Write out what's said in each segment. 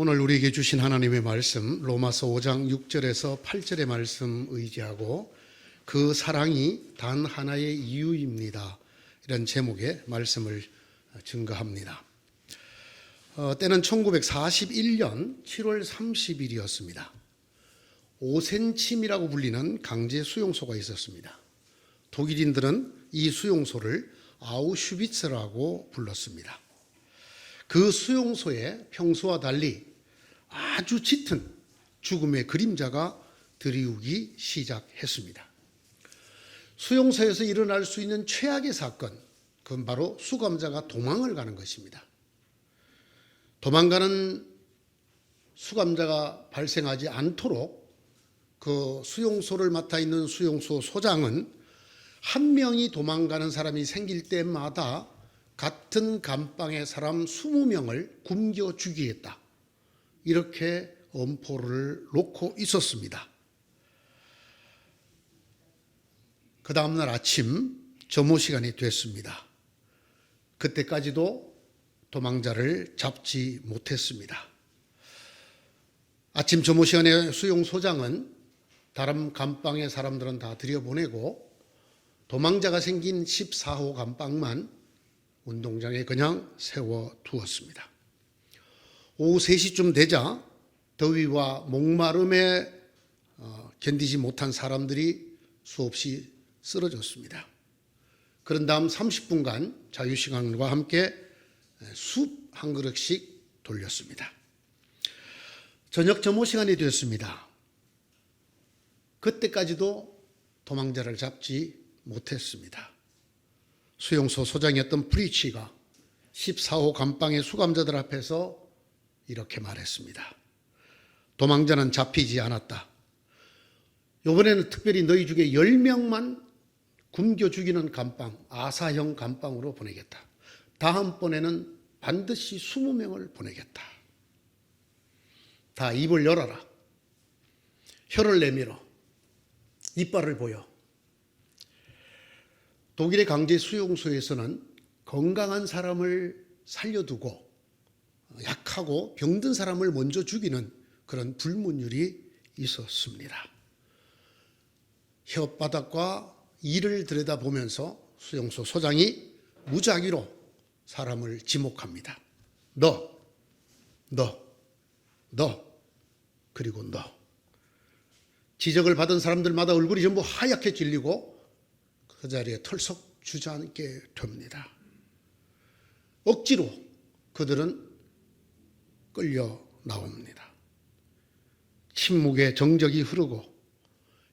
오늘 우리에게 주신 하나님의 말씀 로마서 5장 6절에서 8절의 말씀 의지하고 그 사랑이 단 하나의 이유입니다. 이런 제목의 말씀을 증거합니다. 때는 1941년 7월 30일이었습니다. 오센침이라고 불리는 강제 수용소가 있었습니다. 독일인들은 이 수용소를 아우슈비츠라고 불렀습니다. 그 수용소에 평소와 달리 아주 짙은 죽음의 그림자가 드리우기 시작했습니다. 수용소에서 일어날 수 있는 최악의 사건, 그건 바로 수감자가 도망을 가는 것입니다. 도망가는 수감자가 발생하지 않도록 그 수용소를 맡아 있는 수용소 소장은 한 명이 도망가는 사람이 생길 때마다 같은 감방의 사람 20명을 굶겨 죽이겠다. 이렇게 엄포를 놓고 있었습니다. 그 다음날 아침 점호 시간이 됐습니다. 그때까지도 도망자를 잡지 못했습니다. 아침 점호 시간에 수용소장은 다른 감방의 사람들은 다 들여보내고 도망자가 생긴 14호 감방만 운동장에 그냥 세워두었습니다. 오후 3시쯤 되자 더위와 목마름에 견디지 못한 사람들이 수없이 쓰러졌습니다. 그런 다음 30분간 자유시간과 함께 숲 한 그릇씩 돌렸습니다. 저녁 점호 시간이 되었습니다. 그때까지도 도망자를 잡지 못했습니다. 수용소 소장이었던 프리치가 14호 감방의 수감자들 앞에서 이렇게 말했습니다. 도망자는 잡히지 않았다. 이번에는 특별히 너희 중에 10명만 굶겨 죽이는 감방, 아사형 감방으로 보내겠다. 다음번에는 반드시 20명을 보내겠다. 다 입을 열어라. 혀를 내밀어. 이빨을 보여. 독일의 강제 수용소에서는 건강한 사람을 살려두고 약하고 병든 사람을 먼저 죽이는 그런 불문율이 있었습니다. 혓바닥과 이를 들여다보면서 수용소 소장이 무작위로 사람을 지목합니다. 너, 그리고 너. 지적을 받은 사람들마다 얼굴이 전부 하얗게 질리고 그 자리에 털썩 주저앉게 됩니다. 억지로 그들은 끌려 나옵니다. 침묵의 정적이 흐르고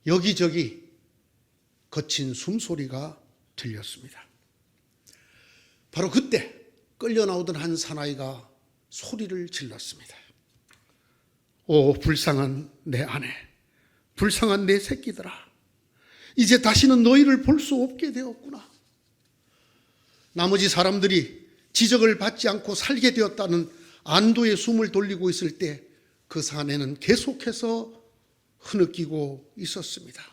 여기저기 거친 숨소리가 들렸습니다. 바로 그때 끌려 나오던 한 사나이가 소리를 질렀습니다. 오, 불쌍한 내 아내, 불쌍한 내 새끼들아. 이제 다시는 너희를 볼 수 없게 되었구나. 나머지 사람들이 지적을 받지 않고 살게 되었다는 안도의 숨을 돌리고 있을 때 그 사내는 계속해서 흐느끼고 있었습니다.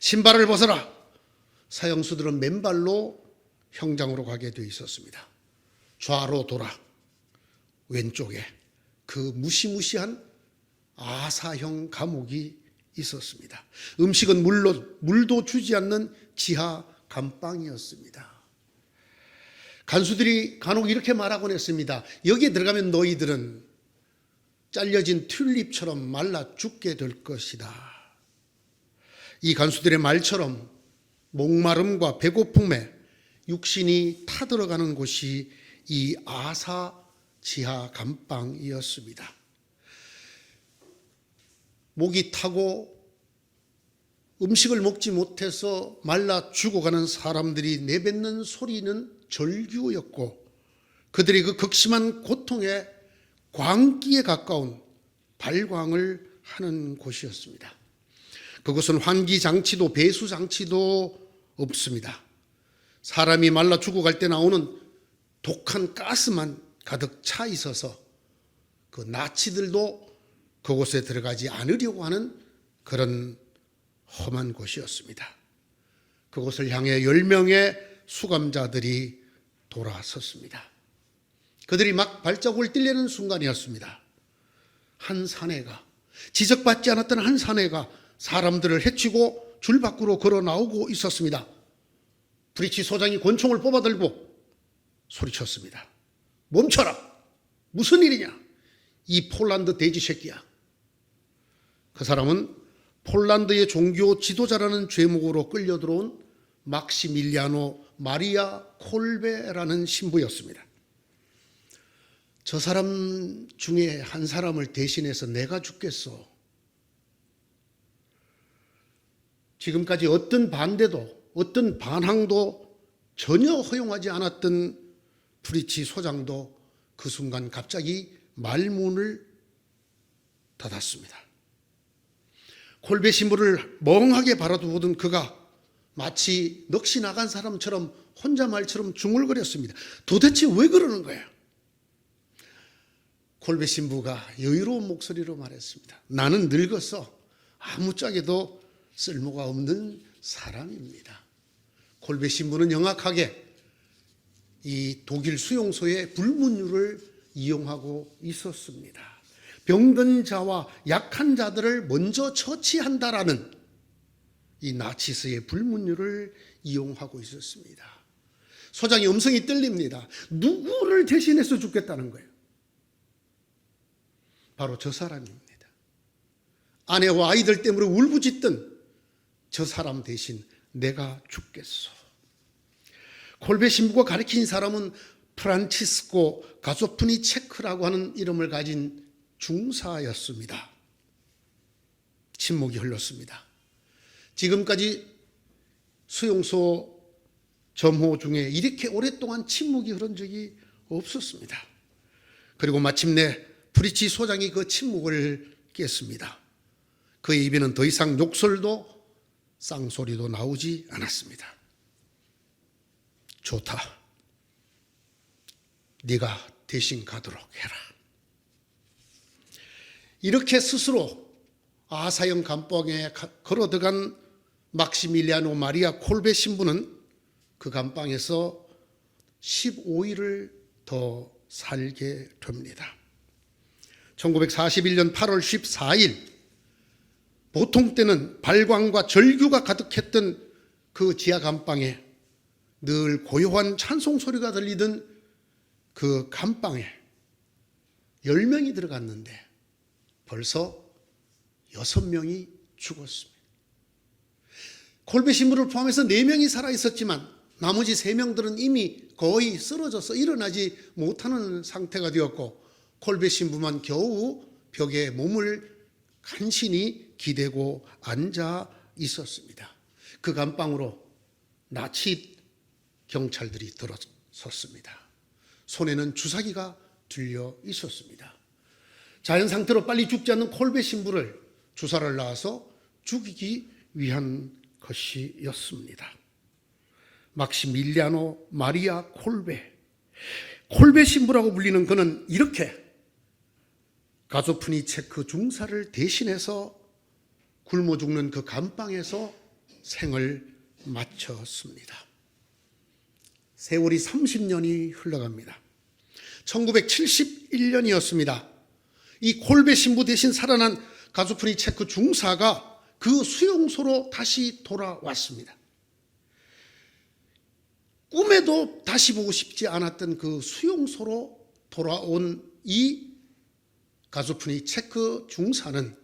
신발을 벗어라. 사형수들은 맨발로 형장으로 가게 되어 있었습니다. 좌로 돌아. 왼쪽에 그 무시무시한 아사형 감옥이 있었습니다. 음식은 물도 주지 않는 지하 감방이었습니다. 간수들이 간혹 이렇게 말하곤 했습니다. 여기에 들어가면 너희들은 잘려진 튤립처럼 말라 죽게 될 것이다. 이 간수들의 말처럼 목마름과 배고픔에 육신이 타들어가는 곳이 이 아사 지하 감방이었습니다. 목이 타고 음식을 먹지 못해서 말라 죽어가는 사람들이 내뱉는 소리는 절규였고 그들이 그 극심한 고통에 광기에 가까운 발광을 하는 곳이었습니다. 그곳은 환기장치도 배수장치도 없습니다. 사람이 말라 죽어갈 때 나오는 독한 가스만 가득 차 있어서 그 나치들도 그곳에 들어가지 않으려고 하는 그런 험한 곳이었습니다. 그곳을 향해 10명의 수감자들이 돌아섰습니다. 그들이 막 발자국을 떼려는 순간이었습니다. 한 사내가, 지적받지 않았던 한 사내가 사람들을 해치고 줄 밖으로 걸어 나오고 있었습니다. 브리치 소장이 권총을 뽑아들고 소리쳤습니다. 멈춰라! 무슨 일이냐? 이 폴란드 돼지 새끼야. 그 사람은 폴란드의 종교 지도자라는 죄목으로 끌려 들어온 막시밀리아노 마리아 콜베라는 신부였습니다. 저 사람 중에 한 사람을 대신해서 내가 죽겠소. 지금까지 어떤 반대도, 어떤 반항도 전혀 허용하지 않았던 브리치 소장도 그 순간 갑자기 말문을 닫았습니다. 콜베 신부를 멍하게 바라보던 그가 마치 넋이 나간 사람처럼 혼자 말처럼 중얼거렸습니다. 도대체 왜 그러는 거야? 콜베 신부가 여유로운 목소리로 말했습니다. 나는 늙어서 아무짝에도 쓸모가 없는 사람입니다. 콜베 신부는 영악하게 이 독일 수용소의 불문율을 이용하고 있었습니다. 병든 자와 약한 자들을 먼저 처치한다라는 이 나치스의 불문율을 이용하고 있었습니다. 소장의 음성이 떨립니다. 누구를 대신해서 죽겠다는 거예요? 바로 저 사람입니다. 아내와 아이들 때문에 울부짖던 저 사람 대신 내가 죽겠소. 콜베 신부가 가리킨 사람은 프란치스코 가조프니체크라고 하는 이름을 가진 중사였습니다. 침묵이 흘렀습니다. 지금까지 수용소 점호 중에 이렇게 오랫동안 침묵이 흐른 적이 없었습니다. 그리고 마침내 브리치 소장이 그 침묵을 깼습니다. 그의 입에는 더 이상 욕설도 쌍소리도 나오지 않았습니다. 좋다. 네가 대신 가도록 해라. 이렇게 스스로 아사형 감방에 걸어 들어간 막시밀리아노 마리아 콜베 신부는 그 감방에서 15일을 더 살게 됩니다. 1941년 8월 14일 보통 때는 발광과 절규가 가득했던 그 지하 감방에 늘 고요한 찬송 소리가 들리던 그 감방에 10명이 들어갔는데 벌써 6명이 죽었습니다. 콜베 신부를 포함해서 4명이 살아있었지만 나머지 3명들은 이미 거의 쓰러져서 일어나지 못하는 상태가 되었고 콜베 신부만 겨우 벽에 몸을 간신히 기대고 앉아 있었습니다. 그 감방으로 나치 경찰들이 들어섰습니다. 손에는 주사기가 들려 있었습니다. 자연 상태로 빨리 죽지 않는 콜베 신부를 주사를 놔서 죽이기 위한 것이었습니다. 막시밀리아노 마리아 콜베 신부라고 불리는 그는 이렇게 가조프니체크 중사를 대신해서 굶어 죽는 그 감방에서 생을 마쳤습니다. 세월이 30년이 흘러갑니다. 1971년이었습니다. 이 콜베 신부 대신 살아난 가조프니체크 중사가 그 수용소로 다시 돌아왔습니다. 꿈에도 다시 보고 싶지 않았던 그 수용소로 돌아온 이 가조프니체크 중사는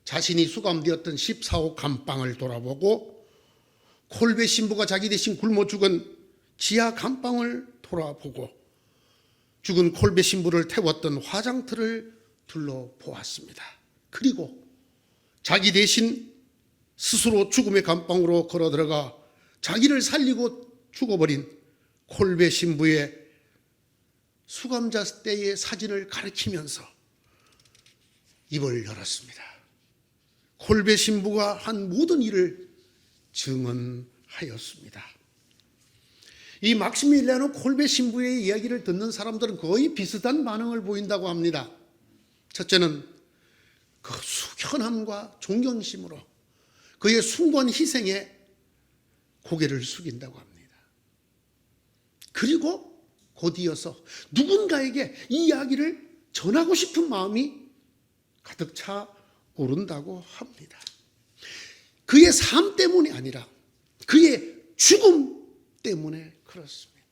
자신이 수감되었던 14호 감방을 돌아보고 콜베 신부가 자기 대신 굶어 죽은 지하 감방을 돌아보고 죽은 콜베 신부를 태웠던 화장터를 둘러보았습니다. 그리고 자기 대신 스스로 죽음의 감방으로 걸어 들어가 자기를 살리고 죽어버린 콜베 신부의 수감자 때의 사진을 가리키면서 입을 열었습니다. 콜베 신부가 한 모든 일을 증언하였습니다. 이 막시밀리아노 콜베 신부의 이야기를 듣는 사람들은 거의 비슷한 반응을 보인다고 합니다. 첫째는 그 숙연함과 존경심으로 그의 숭고한 희생에 고개를 숙인다고 합니다. 그리고 곧이어서 누군가에게 이 이야기를 전하고 싶은 마음이 가득 차 오른다고 합니다. 그의 삶 때문이 아니라 그의 죽음 때문에 그렇습니다.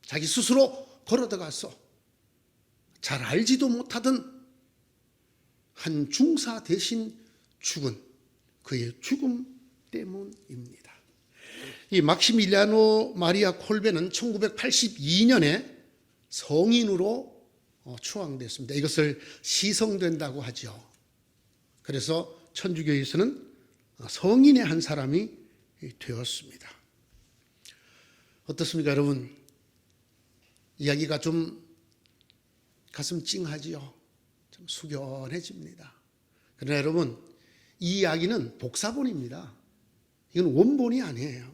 자기 스스로 걸어들어가서 잘 알지도 못하던 한 중사 대신 죽은 그의 죽음 때문입니다. 이 막시밀리아노 마리아 콜베는 1982년에 성인으로 추앙됐습니다. 이것을 시성된다고 하죠. 그래서 천주교에서는 성인의 한 사람이 되었습니다. 어떻습니까, 여러분? 이야기가 좀 가슴 찡하지요. 좀 숙연해집니다. 그러나 여러분, 이 이야기는 복사본입니다. 이건 원본이 아니에요.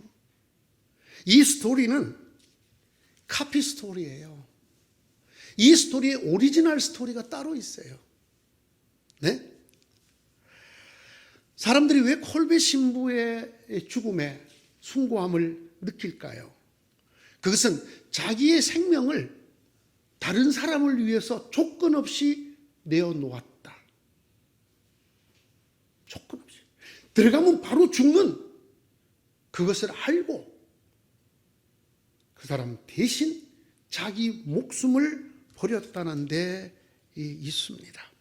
이 스토리는 카피 스토리예요. 이 스토리의 오리지널 스토리가 따로 있어요. 네? 사람들이 왜 콜베 신부의 죽음에 숭고함을 느낄까요? 그것은 자기의 생명을 다른 사람을 위해서 조건 없이 내어놓았다. 조건 없이. 들어가면 바로 죽는 그것을 알고 그 사람 대신 자기 목숨을 버렸다는 데 있습니다.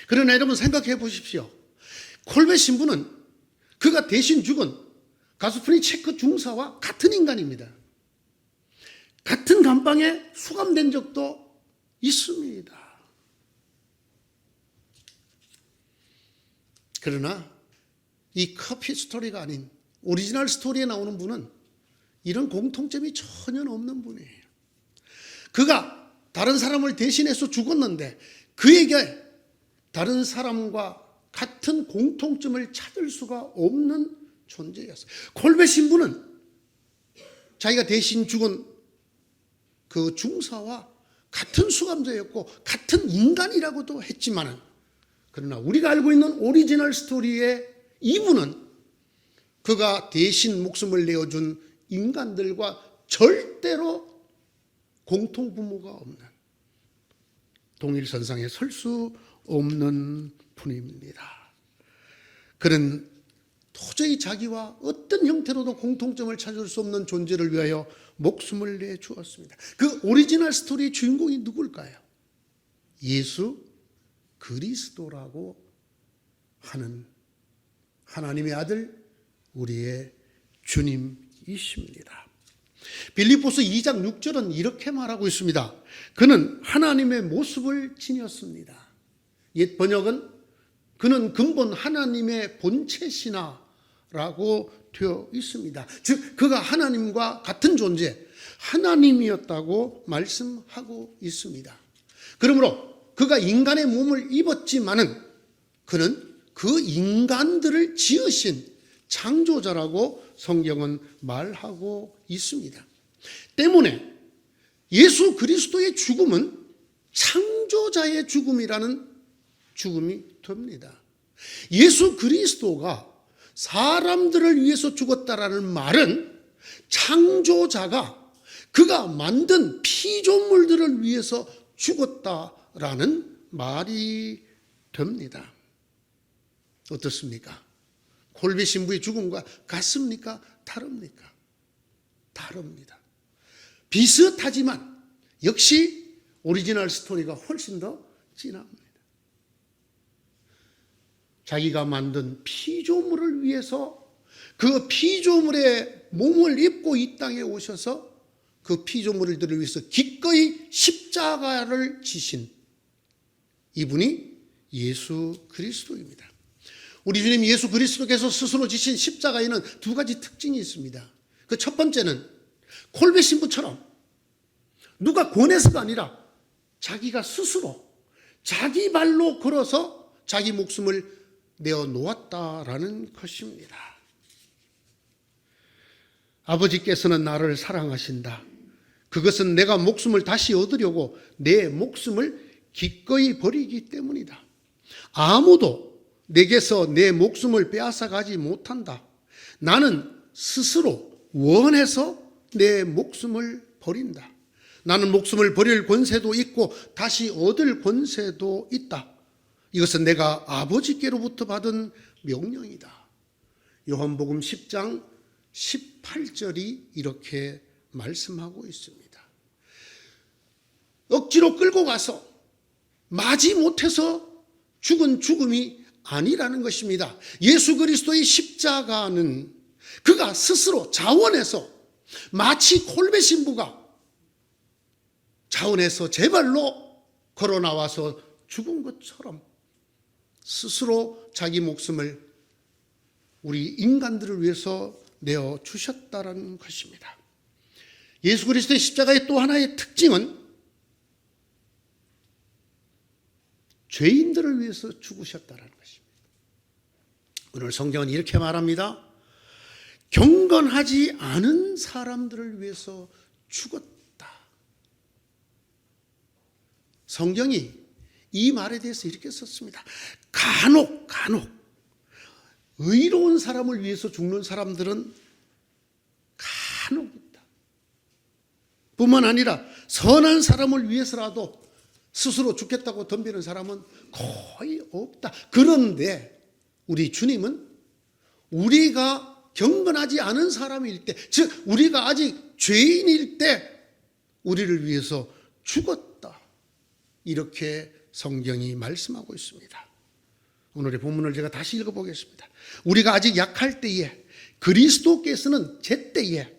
그러나 여러분 생각해 보십시오. 콜베 신부는 그가 대신 죽은 가수프니 체크 중사와 같은 인간입니다. 같은 감방에 수감된 적도 있습니다. 그러나 이 커피 스토리가 아닌 오리지널 스토리에 나오는 분은 이런 공통점이 전혀 없는 분이에요. 그가 다른 사람을 대신해서 죽었는데 그에게 다른 사람과 같은 공통점을 찾을 수가 없는 존재였어요. 콜베 신부는 자기가 대신 죽은 그 중사와 같은 수감자였고 같은 인간이라고도 했지만은, 그러나 우리가 알고 있는 오리지널 스토리의 이분은 그가 대신 목숨을 내어준 인간들과 절대로 공통부모가 없는, 동일선상에 설 수 없는 분입니다. 그는 도저히 자기와 어떤 형태로도 공통점을 찾을 수 없는 존재를 위하여 목숨을 내주었습니다. 그 오리지널 스토리의 주인공이 누굴까요? 예수 그리스도라고 하는 하나님의 아들, 우리의 주님이십니다. 빌립보서 2장 6절은 이렇게 말하고 있습니다. 그는 하나님의 모습을 지녔습니다. 옛 번역은 그는 근본 하나님의 본체시나라고 되어 있습니다. 즉 그가 하나님과 같은 존재, 하나님이었다고 말씀하고 있습니다. 그러므로 그가 인간의 몸을 입었지만은 그는 그 인간들을 지으신 창조자라고 성경은 말하고 있습니다. 때문에 예수 그리스도의 죽음은 창조자의 죽음이라는 죽음이 됩니다. 예수 그리스도가 사람들을 위해서 죽었다라는 말은 창조자가 그가 만든 피조물들을 위해서 죽었다라는 말이 됩니다. 어떻습니까? 콜베 신부의 죽음과 같습니까? 다릅니까? 다릅니다. 비슷하지만 역시 오리지널 스토리가 훨씬 더 진합니다. 자기가 만든 피조물을 위해서 그 피조물의 몸을 입고 이 땅에 오셔서 그 피조물들을 위해서 기꺼이 십자가를 지신 이분이 예수 그리스도입니다. 우리 주님 예수 그리스도께서 스스로 지신 십자가에는 두 가지 특징이 있습니다. 그 첫 번째는 콜베 신부처럼 누가 권해서가 아니라 자기가 스스로 자기 발로 걸어서 자기 목숨을 내어놓았다라는 것입니다. 아버지께서는 나를 사랑하신다. 그것은 내가 목숨을 다시 얻으려고 내 목숨을 기꺼이 버리기 때문이다. 아무도 내게서 내 목숨을 빼앗아가지 못한다. 나는 스스로 원해서 내 목숨을 버린다. 나는 목숨을 버릴 권세도 있고 다시 얻을 권세도 있다. 이것은 내가 아버지께로부터 받은 명령이다. 요한복음 10장 18절이 이렇게 말씀하고 있습니다. 억지로 끌고 가서 마지 못해서 죽은 죽음이 아니라는 것입니다. 예수 그리스도의 십자가는 그가 스스로 자원해서, 마치 콜베 신부가 자원해서 제 발로 걸어 나와서 죽은 것처럼 스스로 자기 목숨을 우리 인간들을 위해서 내어 주셨다는 것입니다. 예수 그리스도의 십자가의 또 하나의 특징은 죄인들을 위해서 죽으셨다는 것입니다. 오늘 성경은 이렇게 말합니다. 경건하지 않은 사람들을 위해서 죽었다. 성경이 이 말에 대해서 이렇게 썼습니다. 간혹 의로운 사람을 위해서 죽는 사람들은 간혹 있다. 뿐만 아니라 선한 사람을 위해서라도 스스로 죽겠다고 덤비는 사람은 거의 없다. 그런데 우리 주님은 우리가 경건하지 않은 사람일 때, 즉 우리가 아직 죄인일 때 우리를 위해서 죽었다. 이렇게 성경이 말씀하고 있습니다. 오늘의 본문을 제가 다시 읽어보겠습니다. 우리가 아직 약할 때에 그리스도께서는 제때에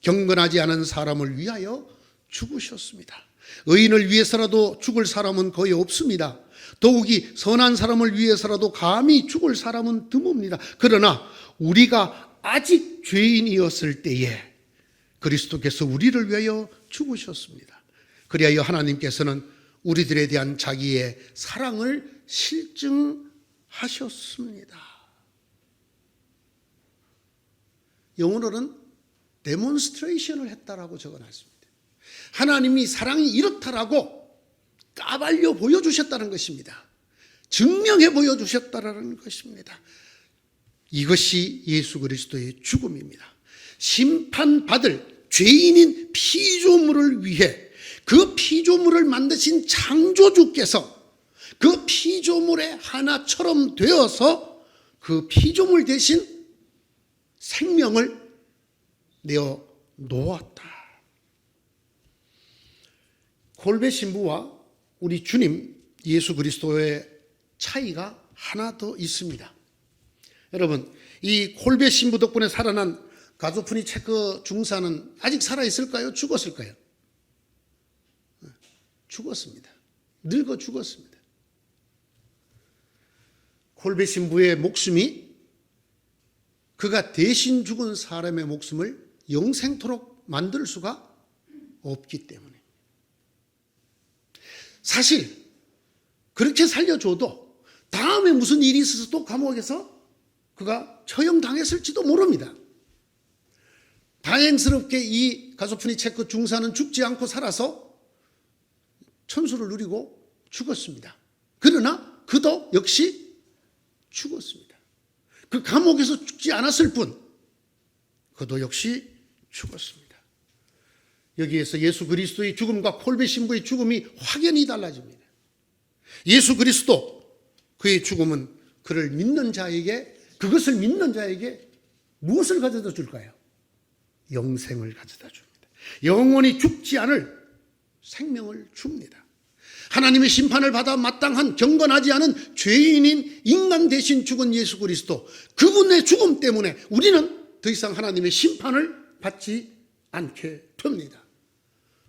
경건하지 않은 사람을 위하여 죽으셨습니다. 의인을 위해서라도 죽을 사람은 거의 없습니다. 더욱이 선한 사람을 위해서라도 감히 죽을 사람은 드뭅니다. 그러나 우리가 아직 죄인이었을 때에 그리스도께서 우리를 위하여 죽으셨습니다. 그리하여 하나님께서는 우리들에 대한 자기의 사랑을 실증하셨습니다. 영어로는 데몬스트레이션을 했다라고 적어놨습니다. 하나님이 사랑이 이렇다라고 까발려 보여주셨다는 것입니다. 증명해 보여주셨다라는 것입니다. 이것이 예수 그리스도의 죽음입니다. 심판받을 죄인인 피조물을 위해 그 피조물을 만드신 창조주께서 그 피조물의 하나처럼 되어서 그 피조물 대신 생명을 내어 놓았다. 콜베 신부와 우리 주님 예수 그리스도의 차이가 하나 더 있습니다. 여러분, 이 콜베 신부 덕분에 살아난 가조프니 체크 중사는 아직 살아있을까요? 죽었을까요? 죽었습니다. 늙어 죽었습니다. 콜베 신부의 목숨이 그가 대신 죽은 사람의 목숨을 영생토록 만들 수가 없기 때문에, 사실 그렇게 살려줘도 다음에 무슨 일이 있어서 또 감옥에서 그가 처형당했을지도 모릅니다. 다행스럽게 이 가소프니 체크 중사는 죽지 않고 살아서 천수를 누리고 죽었습니다. 그러나 그도 역시 죽었습니다. 그 감옥에서 죽지 않았을 뿐 그도 역시 죽었습니다. 여기에서 예수 그리스도의 죽음과 콜베 신부의 죽음이 확연히 달라집니다. 예수 그리스도, 그의 죽음은 그를 믿는 자에게, 그것을 믿는 자에게 무엇을 가져다 줄까요? 영생을 가져다 줍니다. 영원히 죽지 않을 생명을 줍니다. 하나님의 심판을 받아 마땅한 경건하지 않은 죄인인 인간 대신 죽은 예수 그리스도, 그분의 죽음 때문에 우리는 더 이상 하나님의 심판을 받지 않게 됩니다.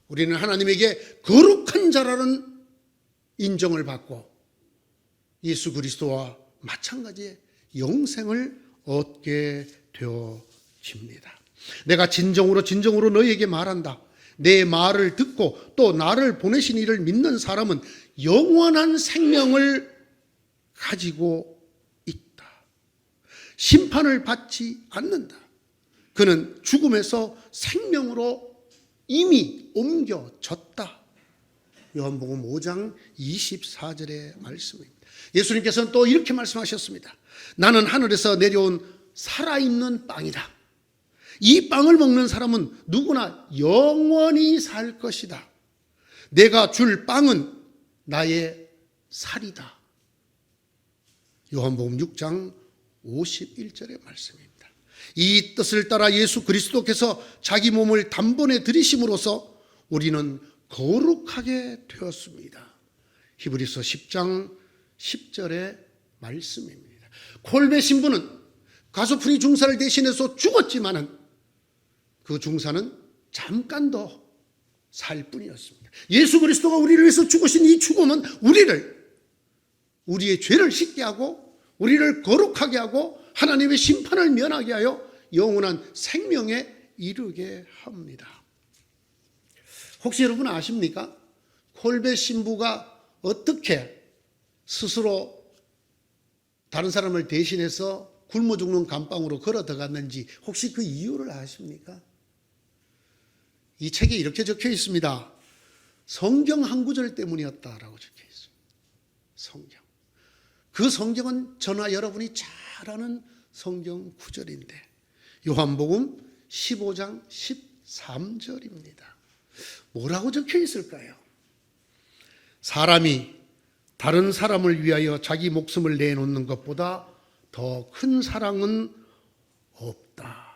우리는 하나님에게 거룩한 자라는 인정을 받고 예수 그리스도와 마찬가지의 영생을 얻게 되어집니다. 내가 진정으로 너희에게 말한다. 내 말을 듣고 또 나를 보내신 이를 믿는 사람은 영원한 생명을 가지고 있다. 심판을 받지 않는다. 그는 죽음에서 생명으로 이미 옮겨졌다. 요한복음 5장 24절의 말씀입니다. 예수님께서는 또 이렇게 말씀하셨습니다. 나는 하늘에서 내려온 살아있는 빵이다. 이 빵을 먹는 사람은 누구나 영원히 살 것이다. 내가 줄 빵은 나의 살이다. 요한복음 6장 51절의 말씀입니다. 이 뜻을 따라 예수 그리스도께서 자기 몸을 단번에 들이심으로써 우리는 거룩하게 되었습니다. 히브리서 10장 10절의 말씀입니다. 콜베 신부는 가소프니 중사를 대신해서 죽었지만은 그 중사는 잠깐 더 살 뿐이었습니다. 예수 그리스도가 우리를 위해서 죽으신 이 죽음은 우리의 죄를 씻게 하고 우리를 거룩하게 하고 하나님의 심판을 면하게 하여 영원한 생명에 이르게 합니다. 혹시 여러분 아십니까? 콜베 신부가 어떻게 스스로 다른 사람을 대신해서 굶어 죽는 감방으로 걸어 들어갔는지 혹시 그 이유를 아십니까? 이 책에 이렇게 적혀 있습니다. 성경 한 구절 때문이었다라고 적혀 있습니다. 성경. 그 성경은 저나 여러분이 잘 아는 성경 구절인데 요한복음 15장 13절입니다. 뭐라고 적혀 있을까요? 사람이 다른 사람을 위하여 자기 목숨을 내놓는 것보다 더 큰 사랑은 없다.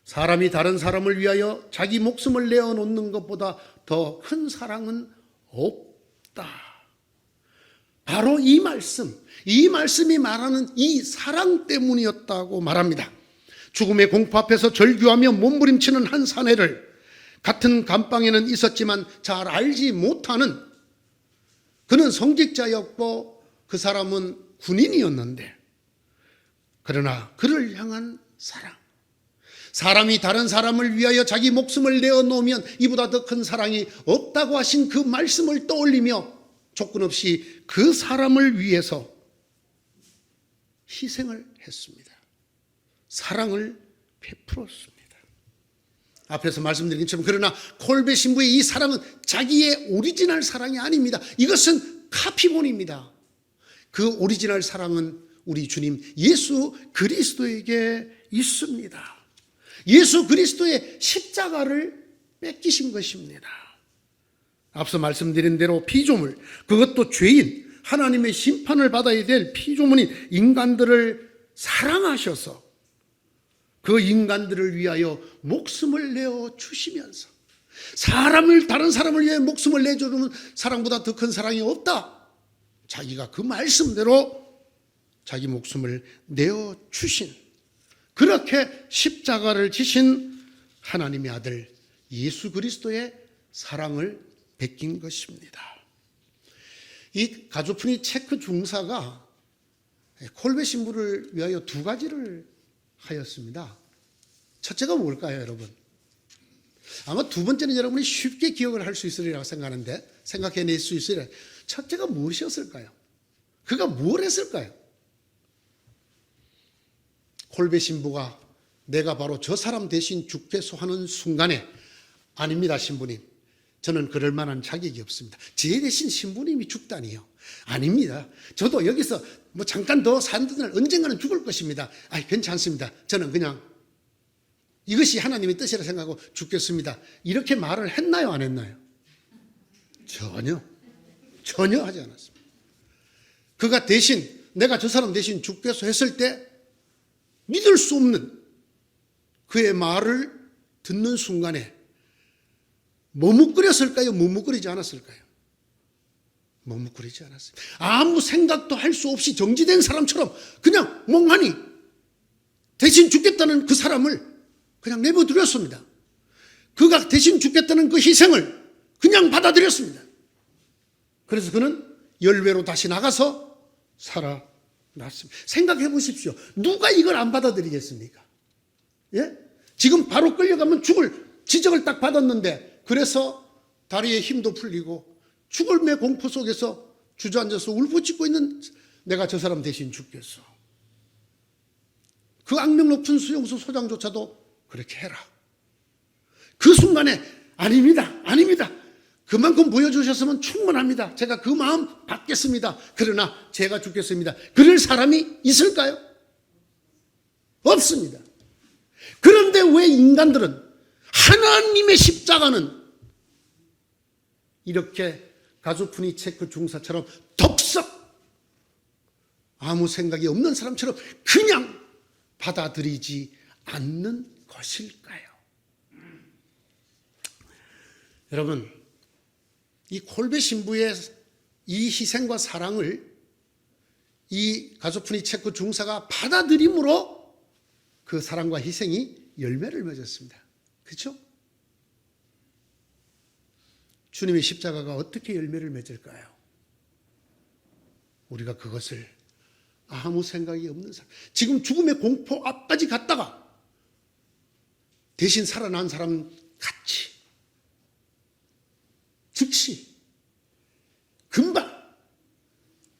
사람이 다른 사람을 위하여 자기 목숨을 내어놓는 것보다 더 큰 사랑은 없다. 바로 이 말씀이 말하는 이 사랑 때문이었다고 말합니다. 죽음의 공포 앞에서 절규하며 몸부림치는 한 사내를 같은 감방에는 있었지만 잘 알지 못하는, 그는 성직자였고 그 사람은 군인이었는데, 그러나 그를 향한 사랑, 사람이 다른 사람을 위하여 자기 목숨을 내어놓으면 이보다 더 큰 사랑이 없다고 하신 그 말씀을 떠올리며 조건 없이 그 사람을 위해서 희생을 했습니다. 사랑을 베풀었습니다. 앞에서 말씀드린 것처럼 그러나 콜베 신부의 이 사랑은 자기의 오리지널 사랑이 아닙니다. 이것은 카피본입니다. 그 오리지널 사랑은 우리 주님 예수 그리스도에게 있습니다. 예수 그리스도의 십자가를 뺏기신 것입니다. 앞서 말씀드린 대로 피조물, 그것도 죄인, 하나님의 심판을 받아야 될 피조물인 인간들을 사랑하셔서 그 인간들을 위하여 목숨을 내어 주시면서, 다른 사람을 위해 목숨을 내주는 사랑보다 더 큰 사랑이 없다. 자기가 그 말씀대로 자기 목숨을 내어 주신, 그렇게 십자가를 지신 하나님의 아들 예수 그리스도의 사랑을 베낀 것입니다. 이 가조프니 체크 중사가 콜베 신부를 위하여 두 가지를 하였습니다. 첫째가 뭘까요, 여러분? 아마 두 번째는 여러분이 쉽게 기억을 할 수 있으리라고 생각하는데, 생각해낼 수 있으리라. 첫째가 무엇이었을까요? 그가 뭘 했을까요? 콜베 신부가 내가 바로 저 사람 대신 죽겠소 하는 순간에, 아닙니다, 신부님. 저는 그럴 만한 자격이 없습니다. 제 대신 신부님이 죽다니요. 아닙니다. 저도 여기서 잠깐 더 사는 날 언젠가는 죽을 것입니다. 괜찮습니다. 저는 그냥 이것이 하나님의 뜻이라 생각하고 죽겠습니다. 이렇게 말을 했나요, 안 했나요? 전혀 하지 않았습니다. 그가 대신, 내가 저 사람 대신 죽겠소 했을 때 믿을 수 없는 그의 말을 듣는 순간에 머뭇거렸을까요? 머뭇거리지 않았을까요? 머뭇거리지 않았어요. 아무 생각도 할 수 없이 정지된 사람처럼 그냥 멍하니 대신 죽겠다는 그 사람을 그냥 내버려두었습니다. 그가 대신 죽겠다는 그 희생을 그냥 받아들였습니다. 그래서 그는 열외로 다시 나가서 살아났습니다. 생각해 보십시오. 누가 이걸 안 받아들이겠습니까? 예? 지금 바로 끌려가면 죽을 지적을 딱 받았는데, 그래서 다리에 힘도 풀리고 죽음의 공포 속에서 주저앉아서 울부짖고 있는, 내가 저 사람 대신 죽겠어. 그 악명 높은 수용소 소장조차도 그렇게 해라. 그 순간에 아닙니다. 그만큼 보여주셨으면 충분합니다. 제가 그 마음 받겠습니다. 그러나 제가 죽겠습니다. 그럴 사람이 있을까요? 없습니다. 그런데 왜 인간들은, 하나님의 십자가는 이렇게 가조프니 체크 중사처럼 덥석 아무 생각이 없는 사람처럼 그냥 받아들이지 않는 것일까요? 여러분, 이 콜베 신부의 이 희생과 사랑을 이 가조프니 체코 중사가 받아들임으로 그 사랑과 희생이 열매를 맺었습니다. 그렇죠? 주님의 십자가가 어떻게 열매를 맺을까요? 우리가 그것을 아무 생각이 없는 사람, 지금 죽음의 공포 앞까지 갔다가 대신 살아난 사람 같이 즉시 금방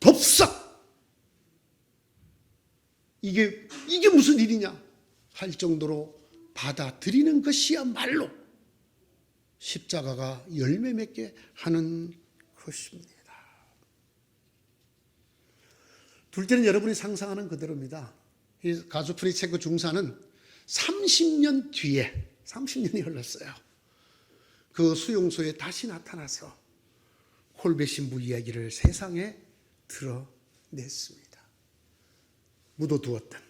덥석 이게 무슨 일이냐 할 정도로 받아들이는 것이야말로 십자가가 열매 맺게 하는 것입니다. 둘째는 여러분이 상상하는 그대로입니다. 이 가조프니 체코 중사는 30년 뒤에 30년이 흘렀어요. 그 수용소에 다시 나타나서 콜베 신부 이야기를 세상에 드러냈습니다. 묻어두었던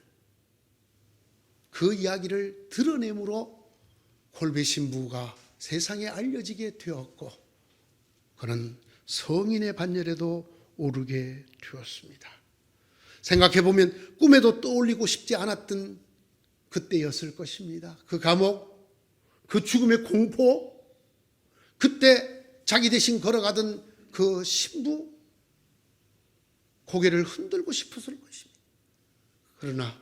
그 이야기를 드러내므로 콜베 신부가 세상에 알려지게 되었고 그는 성인의 반열에도 오르게 되었습니다. 생각해보면 꿈에도 떠올리고 싶지 않았던 그때였을 것입니다. 그 감옥, 그 죽음의 공포, 그때 자기 대신 걸어가던 그 신부, 고개를 흔들고 싶었을 것입니다. 그러나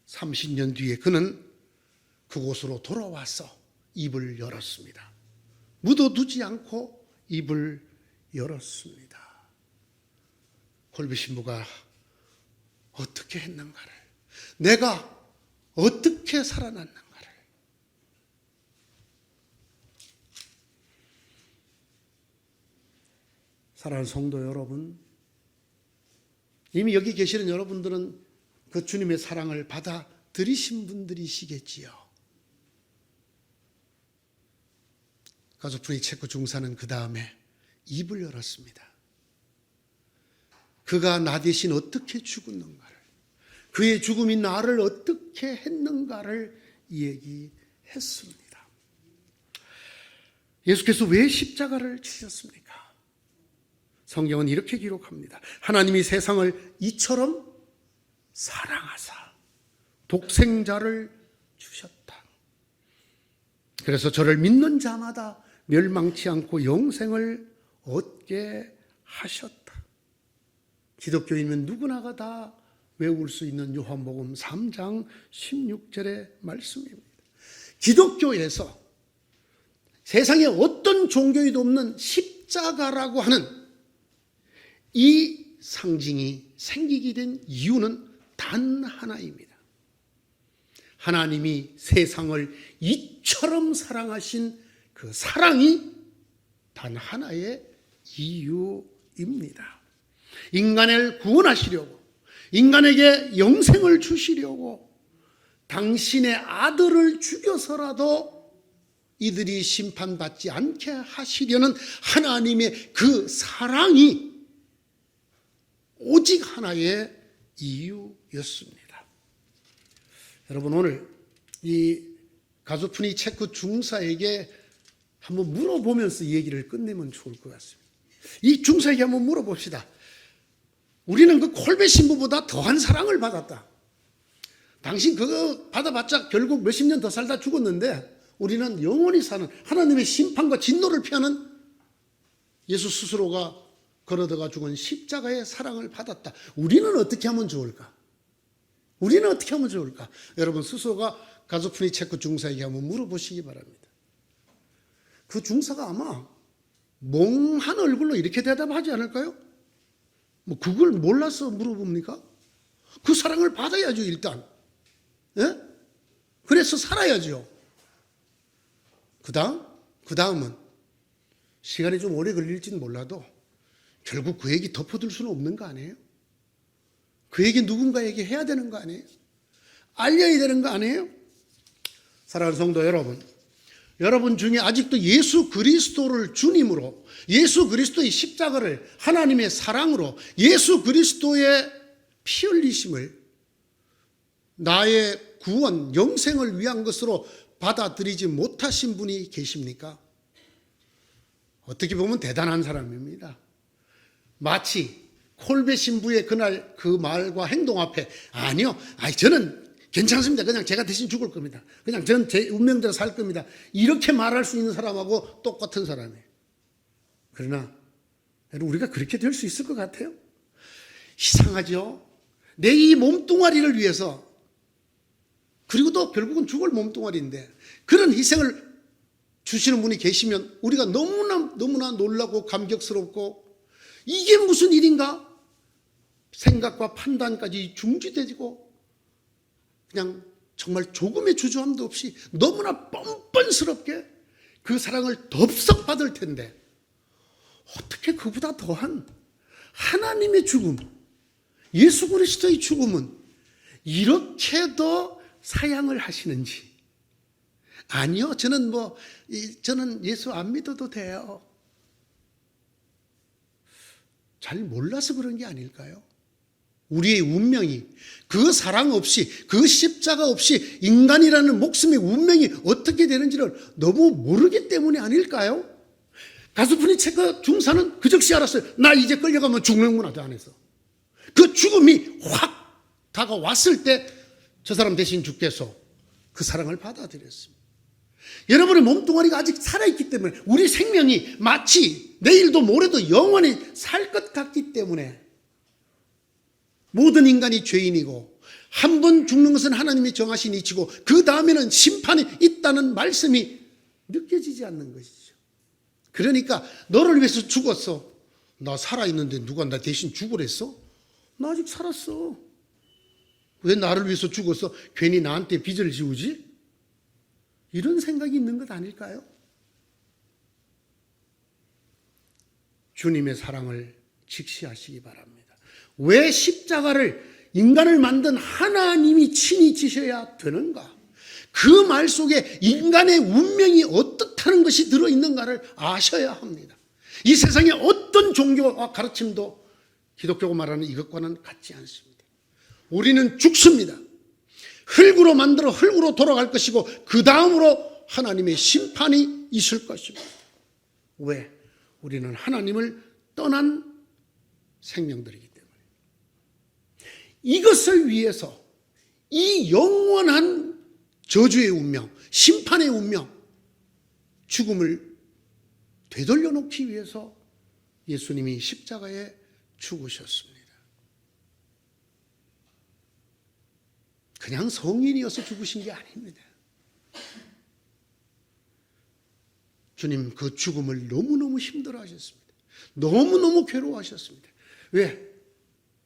30년 뒤에 그는 그곳으로 돌아와서 입을 열었습니다. 묻어두지 않고 입을 열었습니다. 콜베 신부가 어떻게 했는가를, 내가 어떻게 살아났는가를. 사랑하는 성도 여러분, 이미 여기 계시는 여러분들은 그 주님의 사랑을 받아들이신 분들이시겠지요. 가조프니 체코 중사는 그 다음에 입을 열었습니다. 그가 나 대신 어떻게 죽었는가를, 그의 죽음이 나를 어떻게 했는가를 얘기했습니다. 예수께서 왜 십자가를 지셨습니까? 성경은 이렇게 기록합니다. 하나님이 세상을 이처럼 사랑하사 독생자를 주셨다. 그래서 저를 믿는 자마다 멸망치 않고 영생을 얻게 하셨다. 기독교인은 누구나가 다 외울 수 있는 요한복음 3장 16절의 말씀입니다. 기독교에서 세상에 어떤 종교에도 없는 십자가라고 하는 이 상징이 생기게 된 이유는 단 하나입니다. 하나님이 세상을 이처럼 사랑하신 그 사랑이 단 하나의 이유입니다. 인간을 구원하시려고, 인간에게 영생을 주시려고 당신의 아들을 죽여서라도 이들이 심판받지 않게 하시려는 하나님의 그 사랑이 오직 하나의 이유였습니다. 여러분, 오늘 이 가조프니 체코 중사에게 한번 물어보면서 이 얘기를 끝내면 좋을 것 같습니다. 이 중사에게 한번 물어봅시다. 우리는 그 콜베 신부보다 더한 사랑을 받았다. 당신 그거 받아봤자 결국 몇십 년 더 살다 죽었는데 우리는 영원히 사는 하나님의 심판과 진노를 피하는 예수 스스로가 걸어들어가 죽은 십자가의 사랑을 받았다. 우리는 어떻게 하면 좋을까? 우리는 어떻게 하면 좋을까? 여러분 스스로가 가조프니 체코 중사에게 한번 물어보시기 바랍니다. 그 중사가 아마 멍한 얼굴로 이렇게 대답하지 않을까요? 뭐 그걸 몰라서 물어봅니까? 그 사랑을 받아야죠, 일단. 예? 그래서 살아야죠. 그 다음은 시간이 좀 오래 걸릴지는 몰라도 결국 그 얘기 덮어둘 수는 없는 거 아니에요? 그 얘기 누군가에게 해야 되는 거 아니에요? 알려야 되는 거 아니에요? 사랑하는 성도 여러분, 여러분 중에 아직도 예수 그리스도를 주님으로, 예수 그리스도의 십자가를 하나님의 사랑으로, 예수 그리스도의 피 흘리심을 나의 구원, 영생을 위한 것으로 받아들이지 못하신 분이 계십니까? 어떻게 보면 대단한 사람입니다. 마치 콜베 신부의 그날 그 말과 행동 앞에 아니요, 저는 괜찮습니다. 그냥 제가 대신 죽을 겁니다. 그냥 저는 제 운명대로 살 겁니다. 이렇게 말할 수 있는 사람하고 똑같은 사람이에요. 그러나 우리가 그렇게 될 수 있을 것 같아요? 이상하죠? 내 이 몸뚱아리를 위해서, 그리고 또 결국은 죽을 몸뚱아리인데 그런 희생을 주시는 분이 계시면 우리가 너무나 놀라고 감격스럽고 이게 무슨 일인가? 생각과 판단까지 중지되고 그냥 정말 조금의 주저함도 없이 너무나 뻔뻔스럽게 그 사랑을 덥석 받을 텐데 어떻게 그보다 더한 하나님의 죽음, 예수 그리스도의 죽음은 이렇게도 사양을 하시는지. 아니요, 저는 예수 안 믿어도 돼요. 잘 몰라서 그런 게 아닐까요? 우리의 운명이 그 사랑 없이, 그 십자가 없이 인간이라는 목숨의 운명이 어떻게 되는지를 너무 모르기 때문이 아닐까요? 가수프니 체크 중사는 그 즉시 알았어요. 나 이제 끌려가면 죽는구나, 저 안에서. 그 죽음이 확 다가왔을 때 저 사람 대신 주께서 그 사랑을 받아들였습니다. 여러분의 몸뚱아리가 아직 살아있기 때문에, 우리 생명이 마치 내일도 모레도 영원히 살 것 같기 때문에 모든 인간이 죄인이고 한 번 죽는 것은 하나님이 정하신 이치고 그 다음에는 심판이 있다는 말씀이 느껴지지 않는 것이죠. 그러니까 너를 위해서 죽었어. 나 살아있는데 누가 나 대신 죽으랬어? 나 아직 살았어. 왜 나를 위해서 죽었어? 괜히 나한테 빚을 지우지? 이런 생각이 있는 것 아닐까요? 주님의 사랑을 직시하시기 바랍니다. 왜 십자가를 인간을 만든 하나님이 친히 지셔야 되는가? 그 말 속에 인간의 운명이 어떻다는 것이 들어있는가를 아셔야 합니다. 이 세상의 어떤 종교와 가르침도 기독교가 말하는 이것과는 같지 않습니다. 우리는 죽습니다. 흙으로 만들어 흙으로 돌아갈 것이고 그 다음으로 하나님의 심판이 있을 것입니다. 왜? 우리는 하나님을 떠난 생명들이기 때문에. 이것을 위해서 이 영원한 저주의 운명, 심판의 운명, 죽음을 되돌려 놓기 위해서 예수님이 십자가에 죽으셨습니다. 그냥 성인이어서 죽으신 게 아닙니다. 주님 그 죽음을 너무너무 힘들어하셨습니다. 너무너무 괴로워하셨습니다. 왜?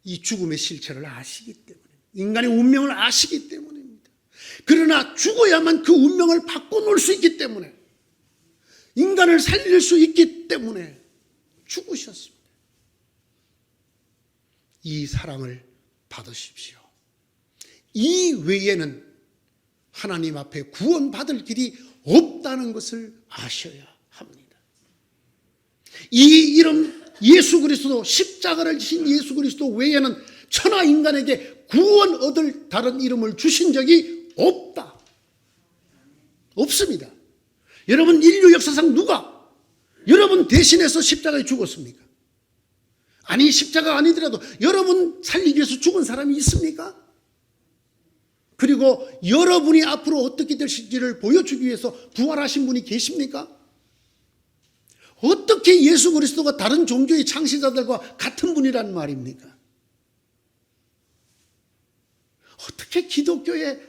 이 죽음의 실체를 아시기 때문에, 인간의 운명을 아시기 때문입니다. 그러나 죽어야만 그 운명을 바꿔놓을 수 있기 때문에, 인간을 살릴 수 있기 때문에 죽으셨습니다. 이 사랑을 받으십시오. 이 외에는 하나님 앞에 구원받을 길이 없다는 것을 아셔야 합니다. 이 이름 예수 그리스도, 십자가를 지신 예수 그리스도 외에는 천하 인간에게 구원 얻을 다른 이름을 주신 적이 없다. 없습니다. 여러분, 인류 역사상 누가 여러분 대신해서 십자가에 죽었습니까? 아니, 십자가 아니더라도 여러분 살리기 위해서 죽은 사람이 있습니까? 그리고 여러분이 앞으로 어떻게 되실지를 보여주기 위해서 부활하신 분이 계십니까? 어떻게 예수 그리스도가 다른 종교의 창시자들과 같은 분이란 말입니까? 어떻게 기독교의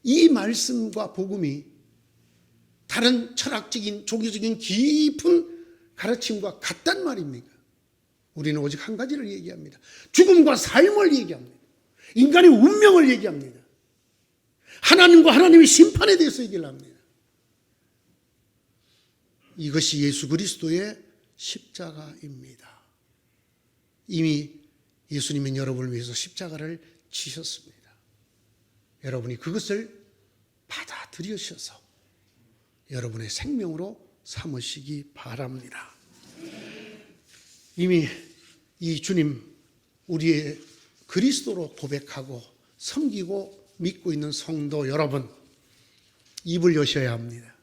이 말씀과 복음이 다른 철학적인, 종교적인 깊은 가르침과 같단 말입니까? 우리는 오직 한 가지를 얘기합니다. 죽음과 삶을 얘기합니다. 인간의 운명을 얘기합니다. 하나님과 하나님의 심판에 대해서 얘기를 합니다. 이것이 예수 그리스도의 십자가입니다. 이미 예수님은 여러분을 위해서 십자가를 지셨습니다. 여러분이 그것을 받아들이셔서 여러분의 생명으로 삼으시기 바랍니다. 이미 이 주님, 우리의 그리스도로 고백하고 섬기고 믿고 있는 성도 여러분, 입을 여셔야 합니다.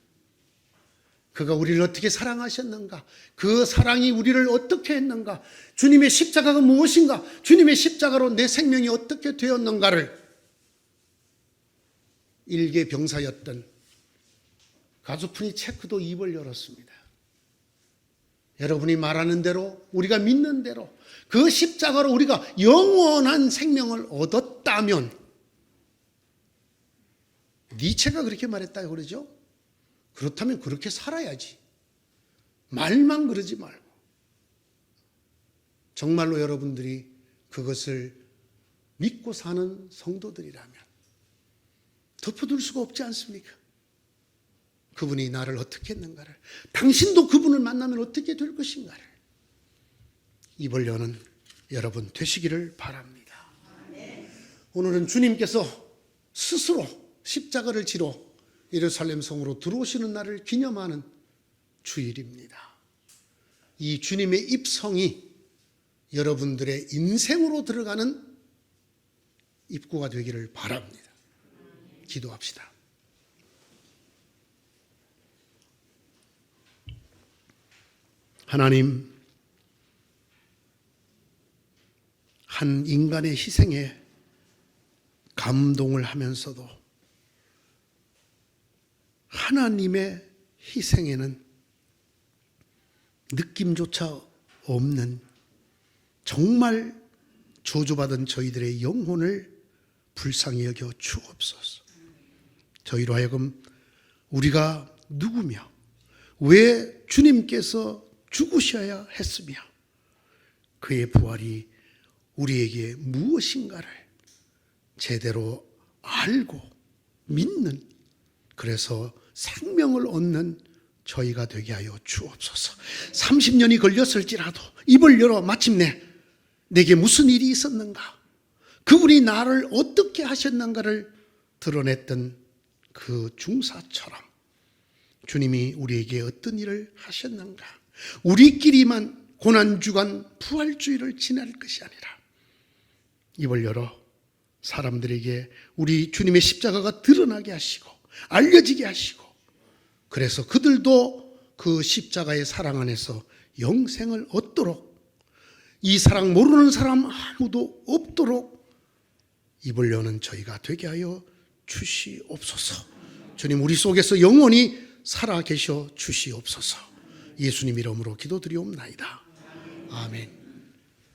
그가 우리를 어떻게 사랑하셨는가? 그 사랑이 우리를 어떻게 했는가? 주님의 십자가가 무엇인가? 주님의 십자가로 내 생명이 어떻게 되었는가를 일개 병사였던 가즈푸니 체크도 입을 열었습니다. 여러분이 말하는 대로, 우리가 믿는 대로 그 십자가로 우리가 영원한 생명을 얻었다면, 니체가 그렇게 말했다고 그러죠? 그렇다면 그렇게 살아야지. 말만 그러지 말고. 정말로 여러분들이 그것을 믿고 사는 성도들이라면 덮어둘 수가 없지 않습니까? 그분이 나를 어떻게 했는가를, 당신도 그분을 만나면 어떻게 될 것인가를 입을 여는 여러분 되시기를 바랍니다. 오늘은 주님께서 스스로 십자가를 지러 예루살렘 성으로 들어오시는 날을 기념하는 주일입니다. 이 주님의 입성이 여러분들의 인생으로 들어가는 입구가 되기를 바랍니다. 기도합시다. 하나님, 한 인간의 희생에 감동을 하면서도 하나님의 희생에는 느낌조차 없는 정말 저주받은 저희들의 영혼을 불쌍히 여겨 주옵소서. 저희로 하여금 우리가 누구며 왜 주님께서 죽으셔야 했으며 그의 부활이 우리에게 무엇인가를 제대로 알고 믿는, 그래서 생명을 얻는 저희가 되게 하여 주옵소서. 30년이 걸렸을지라도 입을 열어 마침내 내게 무슨 일이 있었는가, 그분이 나를 어떻게 하셨는가를 드러냈던 그 중사처럼 주님이 우리에게 어떤 일을 하셨는가, 우리끼리만 고난주간 부활주의를 지낼 것이 아니라 입을 열어 사람들에게 우리 주님의 십자가가 드러나게 하시고 알려지게 하시고, 그래서 그들도 그 십자가의 사랑 안에서 영생을 얻도록, 이 사랑 모르는 사람 아무도 없도록 입을 여는 저희가 되게 하여 주시옵소서. 주님, 우리 속에서 영원히 살아 계셔 주시옵소서. 예수님 이름으로 기도드리옵나이다. 아멘.